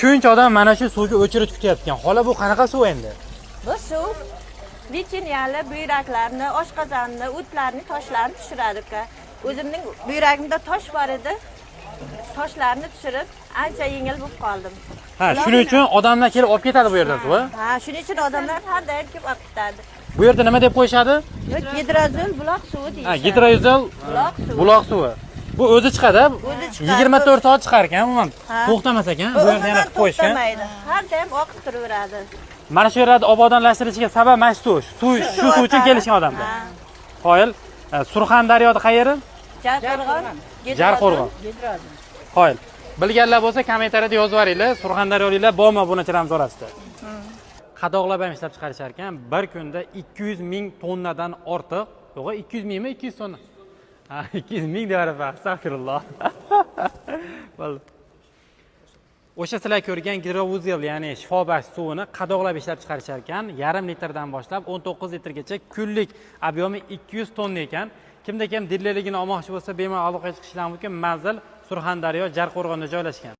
shuncha odam mana shu suvga o'chirib kutyapti ekan. Xola, bu qanaqa suv endi? Bu suv lichiniyali buyraklarni, oshqozonni, o'tlarni, toshlarni tushiradi uka. O'zimning buyrakimda tosh bor edi. Toshlarni tushirib, ancha yengil bo'lib qoldim. Ha, shuning uchun odamlar kelib olib ketadi bu yerdan suvi. Ha, shuning uchun odamlar har doim kelib olib ketadi. Bu yerda nima deb qo'yishadi? Gidrozol buloq suvi deydi. Ha, gidrozol buloq suvi. Bu o'zi chiqadi. O'zi chiqadi. 24 soat chiqar ekan, umuman to'xtamas ekan. Bu yerda yana qilib qo'yishgan. Har doim oqib turaveradi. Mana shu yerda obodonlashtirilishiga sabab mana shu suv uchun kelishgan odamlar. Qoyil, Surxondaryoda qayeri? Jarqo'rg'on. Qoyil. Bilganlar bo'lsa kommentariyada yozib yuboringlar. Surxondaryoliklar bormi bu nachalarimiz orasida? Qadoqlab ham ishlab chiqarishar ekan. Bir kunda 200 ming tonnadan ortiq. Yo'q, 200 mingmi? 200 tonna. Ha, 200 ming deyapman. Astagfirulloh. Bo'ldi. O'sha sizlar ko'rgan gidrovuzel, ya'ni shifobaxsh suvini qadoqlab ishlab chiqarishar ekan. Yarim litrdan boshlab 19 litrgacha kunlik ob'yomi 200 tonna ekan. Kimda kim dillerligini olmoqchi bo'lsa, bemalol aloqaga chiqishlari mumkin. Manzil Surxondaryo, Jarqo'rg'onda joylashgan.